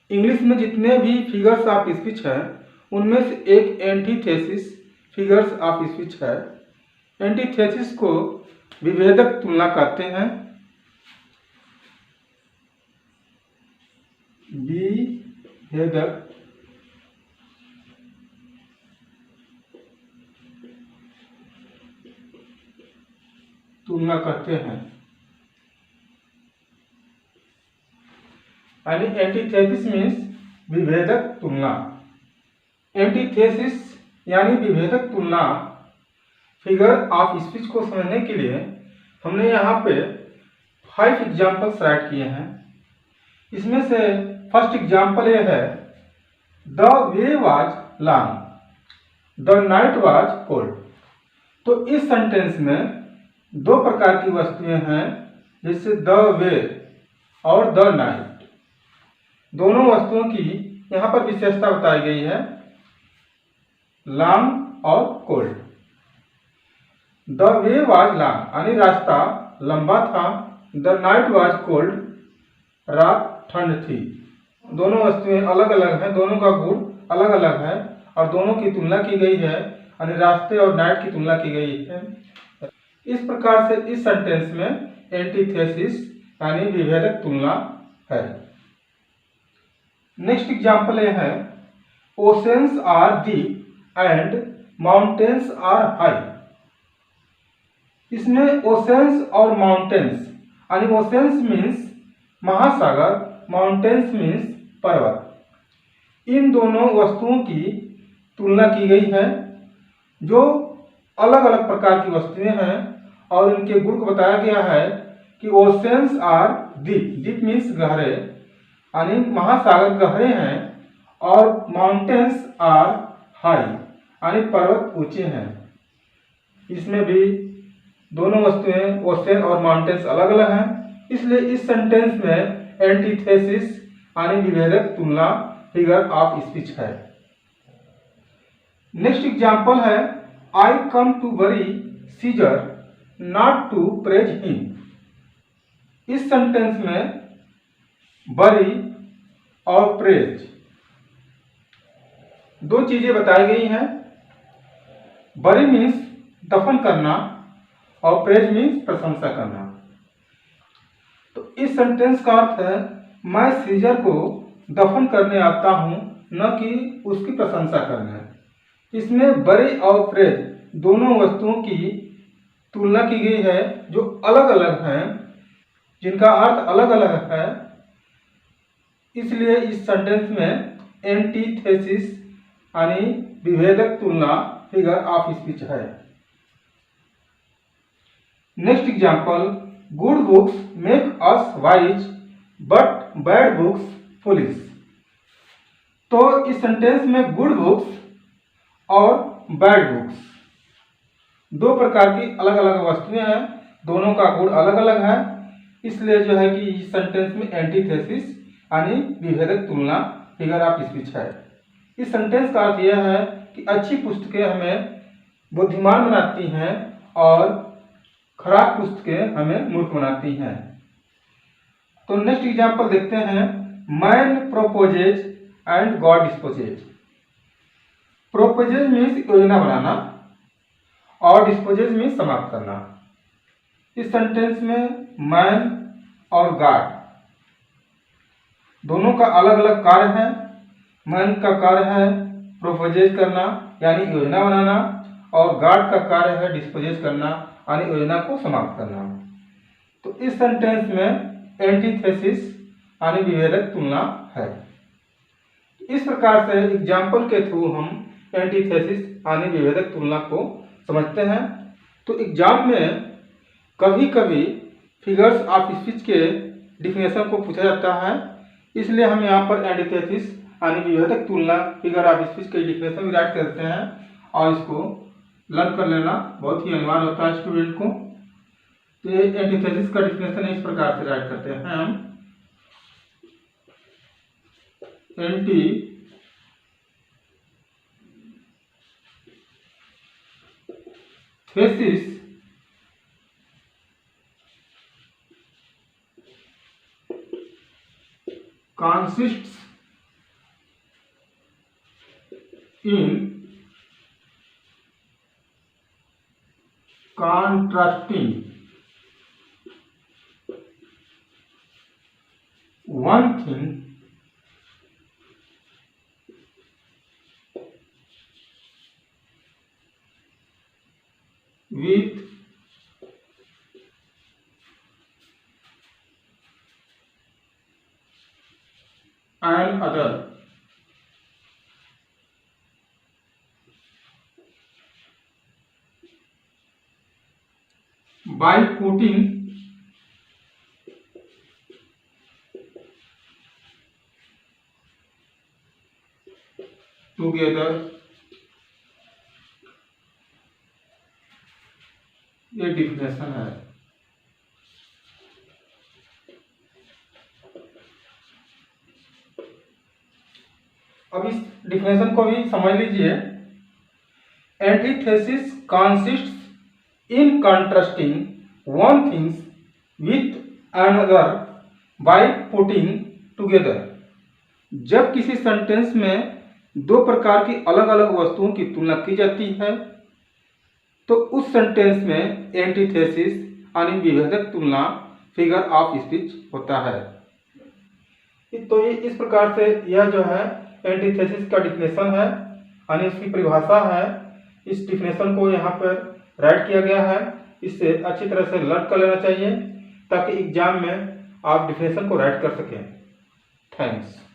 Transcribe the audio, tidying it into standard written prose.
English में जितने भी फिगर्स ऑफ स्पीच हैं उनमें से एक एंटीथेसिस फिगर्स ऑफ स्पीच है। एंटीथेसिस को विभेदक तुलना कहते हैं। विभेदक तुलना कहते हैं। यानी एंटीथेसिस मीन्स विभेदक तुलना। एंटीथेसिस यानी विभेदक तुलना फिगर ऑफ स्पीच को समझने के लिए हमने यहाँ पे 5 एग्जाम्पल्स राइट किए हैं। इसमें से फर्स्ट एग्जाम्पल ये है, the way was long, the night was cold. तो इस सेंटेंस में दो प्रकार की वस्तुएं हैं, जैसे द वे और द नाइट। दोनों वस्तुओं की यहाँ पर विशेषता बताई गई है, लॉन्ग और cold. The way was long यानी रास्ता लंबा था, द नाइट वाज कोल्ड रात ठंड थी। दोनों वस्तुएं अलग अलग हैं, दोनों का गुण अलग अलग है और दोनों की तुलना की गई है, यानी रास्ते और नाइट की तुलना की गई है। इस प्रकार से इस सेंटेंस में एंटीथेसिस यानी विभेदक तुलना है। नेक्स्ट एग्जाम्पल ये है, oceans are deep and mountains are high. इसमें ओशंस और माउंटेन्स यानी ओशंस मीन्स महासागर, माउंटेन्स मीन्स पर्वत, इन दोनों वस्तुओं की तुलना की गई है, जो अलग अलग प्रकार की वस्तुएं हैं और इनके गुण को बताया गया है कि oceans are deep, deep means गहरे यानी महासागर गहरे हैं, और माउंटेन्स आर हाई यानी पर्वत ऊंचे हैं। इसमें भी दोनों वस्तुएं ओशन और माउंटेन्स अलग अलग हैं, इसलिए इस सेंटेंस में एंटीथेसिस यानी विभेदक तुलना फिगर ऑफ स्पीच है। नेक्स्ट एग्जाम्पल है, I come to bury Caesar not to praise him. इस सेंटेंस में बरी और प्रेज दो चीजें बताई गई हैं। बरी मीन्स दफन करना और प्रेज मीन्स प्रशंसा करना। तो इस सेंटेंस का अर्थ है, मैं सीजर को दफन करने आता हूं, न कि उसकी प्रशंसा करने। इसमें बरी और प्रेज दोनों वस्तुओं की तुलना की गई है, जो अलग अलग हैं, जिनका अर्थ अलग अलग है। इसलिए इस सेंटेंस में एंटीथेसिस यानी विभेदक तुलना फिगर ऑफ स्पीच है। Next example, good books make us wise but bad books foolish. तो इस सेंटेंस में गुड बुक्स और बैड बुक्स दो प्रकार की अलग अलग वस्तुएं हैं, दोनों का गुण अलग अलग है, इसलिए जो है कि इस सेंटेंस में एंटीथेसिस यानी विभेदक तुलना फिगर ऑफ स्पीच है। इस सेंटेंस का अर्थ यह है कि अच्छी पुस्तकें हमें बुद्धिमान बनाती हैं और खराब पुस्तकें हमें मूर्ख बनाती हैं। तो नेक्स्ट एग्जाम्पल देखते हैं, man proposes and God disposes. Proposes means योजना बनाना और डिस्पोजेज मीन्स समाप्त करना। इस सेंटेंस में मैन और गॉड दोनों का अलग अलग कार्य है। मैन का कार्य है प्रोपोजेज करना यानी योजना बनाना, और गॉड का कार्य है डिस्पोजेज करना यानी योजना को समाप्त करना। तो इस सेंटेंस में एंटीथेसिस यानी विभेदक तुलना है। इस प्रकार से एग्जाम्पल के थ्रू हम एंटीथेसिस यानी विभेदक तुलना को समझते हैं। तो एग्जाम में कभी कभी फिगर्स ऑफ स्पीच के डिफिनेशन को पूछा जाता है, इसलिए हम यहाँ पर एंटीथेसिस यानी विभेदक तुलना फिगर ऑफ स्पीच के डिफिनेशन भी राइट करते हैं, और इसको लर्न कर लेना बहुत ही अनिवार्य होता है स्टूडेंट को। तो ये एंटीथेसिस का डिफिनेशन इस प्रकार से राइट करते हैं हम, antithesis consists in contrasting one thing with another by putting together ये डिफिनेशन है। अब इस डिफिनेशन को भी समझ लीजिए। Antithesis consists in contrasting one things with another by putting together. जब किसी सेंटेंस में दो प्रकार की अलग अलग वस्तुओं की तुलना की जाती है तो उस सेंटेंस में एंटीथेसिस यानी विभेदक तुलना फिगर ऑफ स्पीच होता है। तो ये इस प्रकार से यह जो है एंटीथेसिस का डिफिनेशन है यानी उसकी परिभाषा है। इस डिफिनेशन को यहाँ पर राइट किया गया है। इससे अच्छी तरह से लर्न कर लेना चाहिए ताकि एग्जाम में आप डिफिनेशन को राइट कर सकें। थैंक्स।